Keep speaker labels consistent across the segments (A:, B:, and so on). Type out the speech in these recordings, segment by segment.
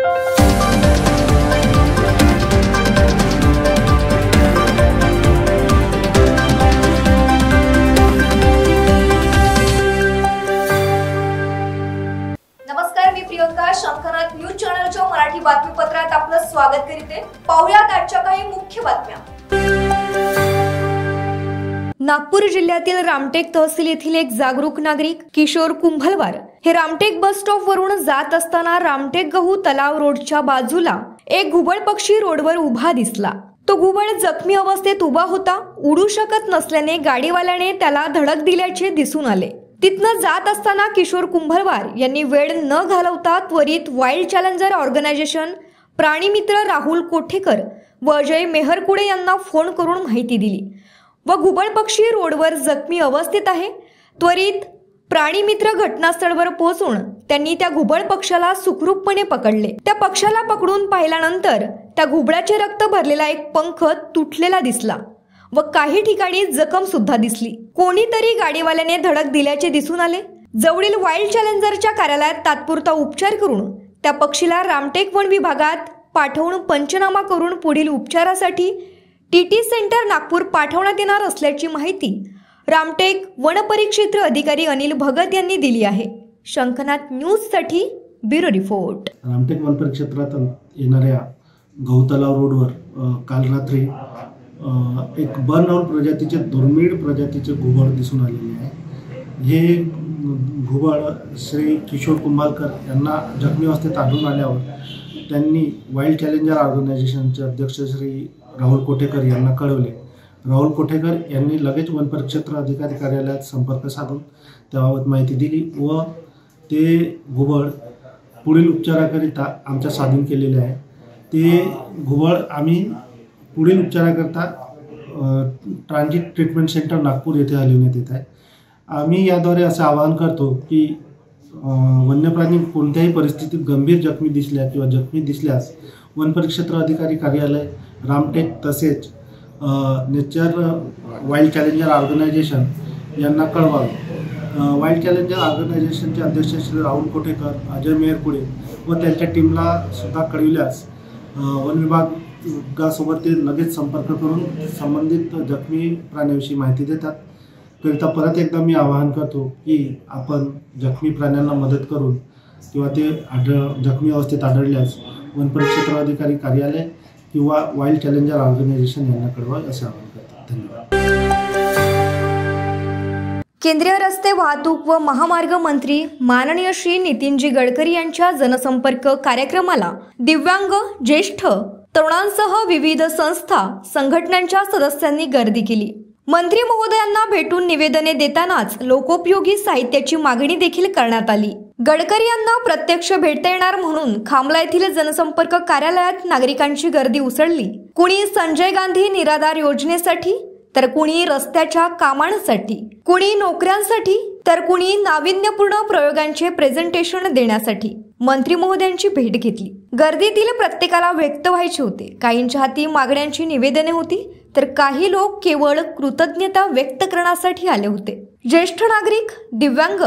A: नमस्कार, मी प्रियंका. शंखनाथ न्यूज चॅनलच्या मराठी बातमीपत्रात आपलं स्वागत करते. पाहुयात आजच्या काही मुख्य बातम्या. नागपूर जिल्ह्यातील रामटेक तहसील येथील एक जागरूक नागरिक किशोर कुंभलवार हे रामटेक बस स्टॉप वरून जात असताना रामटेक गहू तलाव रोडच्या बाजूला एक घुबड पक्षी रोडवर उभा दिसला. तो घुबड जखमी अवस्थेत उभा होता. उडू शकत नसल्याने गाडीवाल्याने त्याला धडक दिल्याचे दिसून आले. तिथनं जात असताना किशोर कुंभलवार यांनी वेळ न घालवता त्वरित वाईल्ड चॅलेंजर ऑर्गनायझेशन, प्राणीमित्र राहुल कोठेकर व अजय मेहरकुडे यांना फोन करून माहिती दिली व घुबड पक्षी रोडवर जखमी अवस्थेत आहे. त्वरित प्राणीमित्र घटनास्थळावर पोहोचून त्यांनी त्या घुबड पक्षाला सुखरूपपणे पकडले. त्या पक्षाला पकडून पाहिल्यानंतर त्या घुबडाचे रक्त भरलेला एक पंख तुटलेला दिसला व काही ठिकाणी जखम सुद्धा दिसली. कोणीतरी गाडीवाल्याने धडक दिल्याचे दिसून आले. जवळील वाईल्ड चॅलेंजरच्या कार्यालयात तात्पुरता उपचार करून त्या पक्षीला रामटेक वन विभागात पाठवून पंचनामा करून पुढील उपचारासाठी टीटी सेंटर नागपूर पाठवण्यात येणार असल्याची माहिती रामटेक वन परिक्षेत्र अधिकारी अनिल भगत यांनी दिली आहे. शंखनाथ न्यूज साठी ब्युरो रिपोर्ट.
B: रामटेक वन परिक्षेत्रात येणाऱ्या गहू तलाव रोडवर काल रात्री एक बर्नआउट प्रजातीचे दुर्मिळ प्रजातीचे घुबड दिसून आलेले आहे. हे घुबड श्री किशोर कुंभालकर यांना जखमी अवस्थेत आढळून आल्यावर त्यांनी वाईल्ड चॅलेंजर ऑर्गनायझेशनचे अध्यक्ष श्री राहुल कोठेकर यांना कळवले. राहुल कोठेकर यांनी लगेच वन परिक्षेत्र अधिकारी कार्यालयात संपर्क साधून त्याबाबत माहिती दिली व ते घुबड पुढील उपचाराकरिता आमच्या स्वाधीन केलेले आहे. ते घुबड आम्ही पुढील उपचाराकरता ट्रान्झिट ट्रीटमेंट सेंटर नागपूर येथे हलवण्यात येत आहे. आम्ही याद्वारे असे आवाहन करतो की वन्यप्राणी कोणत्याही परिस्थितीत गंभीर जखमी दिसल्या किंवा जखमी दिसल्यास वन परिक्षेत्र अधिकारी कार्यालय रामटेक तसेच नेचर वाईल्ड चॅलेंजर ऑर्गनायझेशन यांना कळवावे. वाईल्ड चॅलेंजर ऑर्गनायझेशनचे अध्यक्ष श्री राहुल कोठेकर, अजय मेहरकुडे व त्यांच्या टीमला सुद्धा कळविल्यास वन विभागासोबत ते लगेच संपर्क करून संबंधित जखमी प्राण्याविषयी माहिती देतात. करिता परत एकदा मी आवाहन करतो की आपण जखमी प्राण्यांना मदत करून किंवा ते जखमी अवस्थेत आढळल्यास वन परिक्षेत्र अधिकारी कार्यालय किंवा वाईल्ड चॅलेंजर ऑर्गनायझेशन यांना कळवावे असे आवाहन करतो. धन्यवाद.
A: केंद्रीय रस्ते वाहतूक व महामार्ग मंत्री माननीय श्री नितीनजी गडकरी यांच्या जनसंपर्क कार्यक्रमाला दिव्यांग, ज्येष्ठ, तरुणांसह विविध संस्था, संघटनांच्या सदस्यांनी गर्दी केली. मंत्री महोदयांना भेटून निवेदने देतानाच लोकोपयोगी साहित्याची मागणी देखील करण्यात आली. गडकरी यांना प्रत्यक्ष भेटता येणार म्हणून खामला येथील जनसंपर्क कार्यालयात नागरिकांची गर्दी उसळली. कुणी संजय गांधी निराधार योजनेसाठी, तर कुणी रस्त्याच्या कामांसाठी, कुणी नोकऱ्यांसाठी, तर कुणी नाविन्यपूर्ण प्रयोगांचे प्रेझेंटेशन देण्यासाठी मंत्री महोदयांची भेट घेतली. गर्दीतील प्रत्येकाला व्यक्त व्हायचे होते. काहींच्या हाती मागण्यांची निवेदने होती, तर काही लोक केवळ कृतज्ञता व्यक्त करण्यासाठी आले होते. ज्येष्ठ नागरिक, दिव्यांग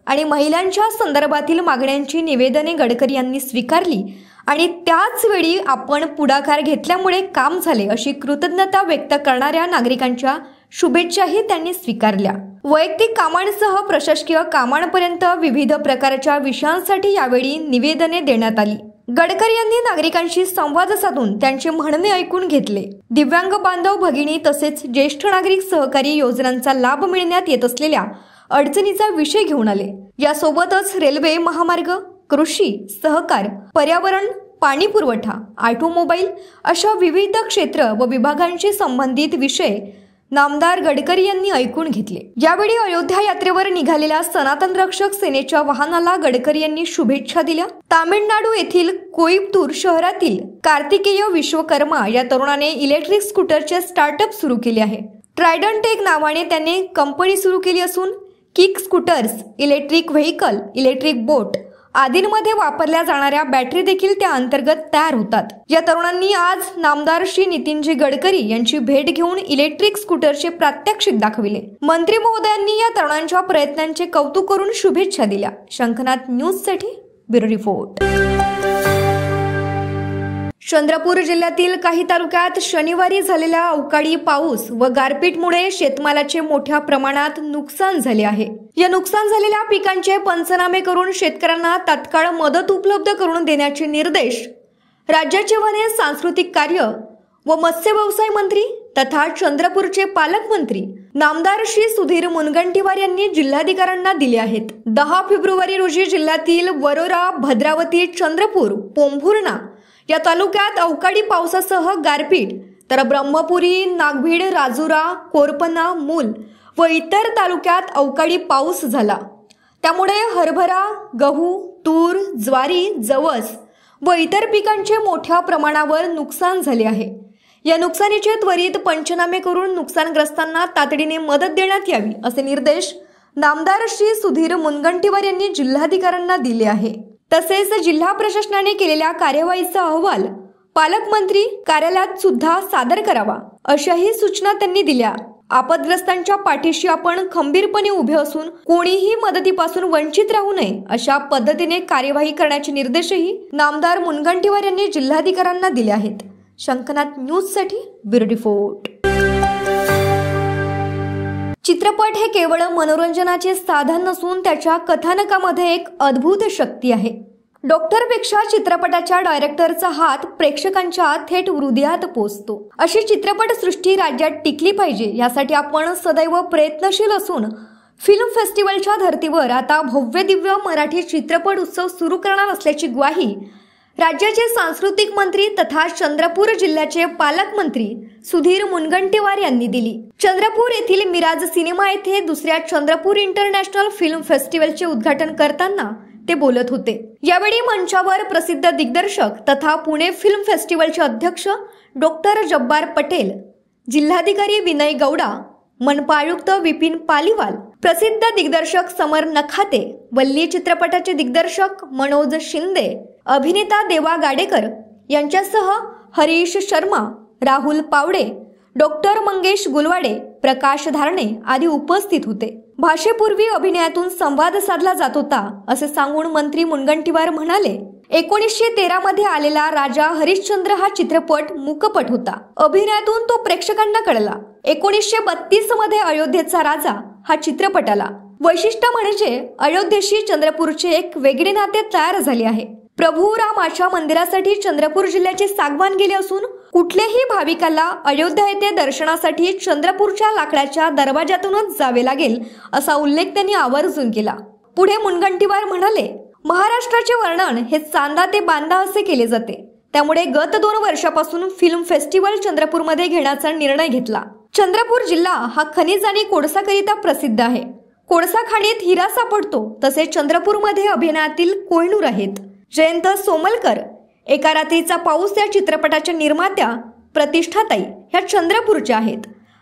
A: आणि महिलांच्या संदर्भातील मागण्यांची निवेदने गडकरी यांनी स्वीकारली आणि त्याच वेळी आपण पुढाकार घेतल्यामुळे काम झाले अशी कृतज्ञता व्यक्त करणाऱ्या नागरिकांच्या शुभेच्छाही त्यांनी स्वीकारल्या. वैयक्तिक कामांसह प्रशासकीय कामांपर्यंत विविध प्रकारच्या विषयांसाठी यावेळी निवेदने देण्यात आली. गडकरी यांनी नागरिकांशी संवाद साधून त्यांचे म्हणणे ऐकून घेतले. दिव्यांग बांधव भगिनी तसेच ज्येष्ठ नागरिक सहकारी योजनांचा लाभ मिळण्यात येत असलेल्या अडचणीचा विषय घेऊन आले. यासोबतच रेल्वे, महामार्ग, कृषी, सहकार, पर्यावरण, पाणी पुरवठा, ऑटोमोबाईल अशा विविध क्षेत्र व विभागांशी संबंधित विषय नामदार गडकरी यांनी ऐकून घेतले. यावेळी अयोध्या यात्रेवर निघालेल्या सनातन रक्षक सेनेच्या वाहनाला गडकरी यांनी शुभेच्छा दिल्या. तामिळनाडू येथील कोईम्बतूर शहरातील कार्तिकेय विश्वकर्मा या तरुणाने इलेक्ट्रिक स्कूटरचे स्टार्टअप सुरू केले आहे. ट्रायडंट एक नावाने त्याने कंपनी सुरू केली असून kick scooters, electric vehicle, electric boat आदींमध्ये वापरल्या जाणाऱ्या बॅटरी देखील त्या अंतर्गत तयार होतात. या तरुणांनी आज नामदार श्री नितीनजी गडकरी यांची भेट घेऊन इलेक्ट्रिक स्कूटरचे प्रात्यक्षिक दाखविले. मंत्री महोदयांनी या तरुणांच्या प्रयत्नांचे कौतुक करून शुभेच्छा दिल्या. शंखनाथ न्यूज साठी ब्युरो रिपोर्ट. चंद्रपूर जिल्ह्यातील काही तालुक्यात शनिवारी झालेल्या अवकाळी पाऊस व गारपीटमुळे शेतमालाचे मोठ्या प्रमाणात नुकसान झाले आहे। या नुकसान झालेल्या पिकांचे पंचनामे करून शेतकऱ्यांना तात्काळ मदत उपलब्ध करून देण्याचे निर्देश राज्याचे वन सांस्कृतिक कार्य व मत्स्य व्यवसाय मंत्री तथा चंद्रपूरचे पालकमंत्री नामदार श्री सुधीर मुनगंटीवार यांनी जिल्हाधिकाऱ्यांना दिले आहेत। 10 फेब्रुवारी रोजी जिल्ह्यातील वरोरा, भद्रावती, चंद्रपूर, पोंभुर्णा या तालुक्यात अवकाळी पावसासह गारपीट तर ब्रह्मपुरी, नागभीड, राजुरा, कोरपना, मूल व इतर तालुक्यात अवकाळी पाऊस झाला। त्यामुळे हरभरा, गहू, तूर, ज्वारी, जवस व इतर पिकांचे मोठ्या प्रमाणावर नुकसान झाले आहे। या नुकसानीचे त्वरित पंचनामे करून नुकसानग्रस्तांना तातडीने मदत देण्यात यावी असे निर्देश नामदार श्री सुधीर मुनगंटीवार यांनी जिल्हाधिकाऱ्यांना दिले आहे। तसेच जिल्हा प्रशासनाने केलेल्या कार्यवाहीचा अहवाल पालकमंत्री कार्यालयात सुद्धा सादर करावा अशाही सूचना त्यांनी दिल्या। आपदग्रस्तांच्या पाठीशी आपण खंबीरपणे उभे असून कोणीही मदतीपासून वंचित राहू नये अशा पद्धतीने कार्यवाही करण्याचे निर्देशही नामदार मुनगंटीवार यांनी जिल्हाधिकाऱ्यांना दिले आहेत। शंखनाथ न्यूज साठी ब्युरो रिपोर्ट। चित्रपट हे केवळ मनोरंजनाचे साधन नसून त्याच्या कथानकामध्ये एक अद्भुत शक्ती आहे। डॉक्टरपेक्षा चित्रपटाच्या डायरेक्टरचा हात प्रेक्षकांच्या थेट हृदयात पोहोचतो। अशी चित्रपटसृष्टी राज्यात टिकली पाहिजे यासाठी आपण सदैव प्रयत्नशील असून फिल्म फेस्टिवलच्या धर्तीवर आता भव्य दिव्य मराठी चित्रपट उत्सव सुरू करणार असल्याची ग्वाही राज्याचे सांस्कृतिक मंत्री तथा चंद्रपूर जिल्ह्याचे पालकमंत्री सुधीर मुनगंटीवार यांनी दिली। चंद्रपूर येथील मिराज सिनेमा येथे दुसऱ्या चंद्रपूर इंटरनॅशनल फिल्म फेस्टिवलचे उद्घाटन करताना ते बोलत होते। यावेळी मंचावर प्रसिद्ध दिग्दर्शक तथा पुणे फिल्म फेस्टिवलचे अध्यक्ष डॉक्टर जब्बार पटेल, जिल्हाधिकारी विनय गौडा, मनपा आयुक्त विपिन पालीवाल, प्रसिद्ध दिग्दर्शक समर नखाते, वल्ली चित्रपटाचे दिग्दर्शक मनोज शिंदे, अभिनेता देवा गाडेकर यांच्यासह हरीश शर्मा, राहुल पावडे, डॉक्टर मंगेश गुलवाडे, प्रकाश धारणे आदी उपस्थित होते। भाषेपूर्वी अभिनयातून संवाद साधला जात होता असे सांगून मंत्री मुनगंटीवार म्हणाले, 1913 मध्ये आलेला राजा हरिश्चंद्र हा चित्रपट मूकपट होता। अभिनयातून तो प्रेक्षकांना कळला। 1932 मध्ये अयोध्येचा राजा हा चित्रपट आला। वैशिष्ट्य म्हणजे अयोध्येशी चंद्रपूरचे एक वेगळे नाते तयार झाले आहे। प्रभू रामाच्या मंदिरासाठी चंद्रपूर जिल्ह्याचे सागवान गेले असून कुठल्याही भाविकाला अयोध्या येथे दर्शनासाठी चंद्रपूरच्या लाकडाच्या दरवाजातूनच जावे लागेल असा उल्लेख त्यांनी आवर्जून केला। पुढे मुनगंटीवार म्हणाले, महाराष्ट्राचे वर्णन हे चांदा ते बांदा असे केले जाते। त्यामुळे गत 2 वर्षापासून फिल्म फेस्टिवल चंद्रपूरमध्ये घेण्याचा निर्णय घेतला। चंद्रपूर जिल्हा हा खनिज आणि कोळसाकरिता प्रसिद्ध आहे। कोळसा खाणीत हिरा सापडतो। तसेच चंद्रपूरमध्ये अभिनयातील कोहिनूर आहेत। जयंत सोमलकर, एका रात्रीचा पाऊस या चित्रपटाच्या निर्मात्या प्रतिष्ठाताई ह्या चंद्रपूरच्या आहेत।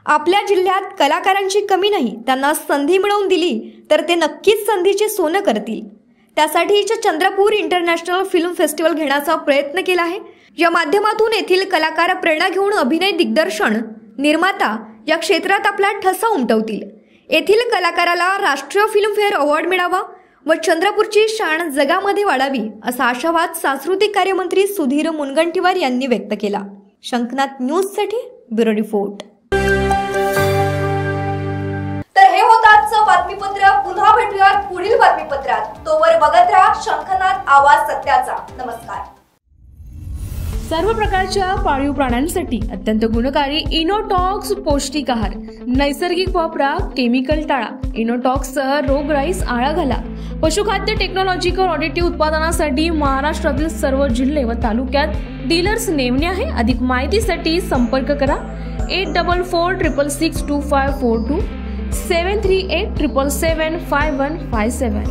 A: आपल्या जिल्ह्यात कलाकारांची कमी नाही। त्यांना संधी मिळवून दिली तर ते नक्कीच संधीचे सोनं करतील। त्यासाठीच चंद्रपूर इंटरनॅशनल फिल्म फेस्टिवल घेण्याचा प्रयत्न केला आहे। या माध्यमातून येथील कलाकार प्रेरणा घेऊन अभिनय, दिग्दर्शन, निर्माता या क्षेत्रात आपला ठसा उमटवतील। येथील कलाकाराला राष्ट्रीय फिल्मफेअर अवॉर्ड मिळावा व चंद्रपूरची शान जगामध्ये वाढावी असा आशावाद सांस्कृतिक कार्यमंत्री सुधीर मुनगंटीवार यांनी व्यक्त केला। शंखनाथ न्यूज साठी ब्युरो रिपोर्ट। तर हे होतं आजचं बातमीपत्र। पुन्हा भेटूयात पुढील बातमीपत्रात। तोवर बघत राहा शंखनाथ आवाज सत्याचा। नमस्कार।
C: सर्व प्रकारच्या पाळीव प्राण्यांसाठी अत्यंत गुणकारी इनोटॉक्स पौष्टिक आहार। नैसर्गिक वापरा, केमिकल टाळा। इनोटॉक्ससह रोगराईस आळा घाला। पशुखाद्य टेक्नॉलॉजिकल ऑडिटिव्ह उत्पादनासाठी महाराष्ट्रातील सर्व जिल्हे व तालुक्यात डीलर्स नेमणे आहे। अधिक माहितीसाठी संपर्क करा 8446625542 738775157।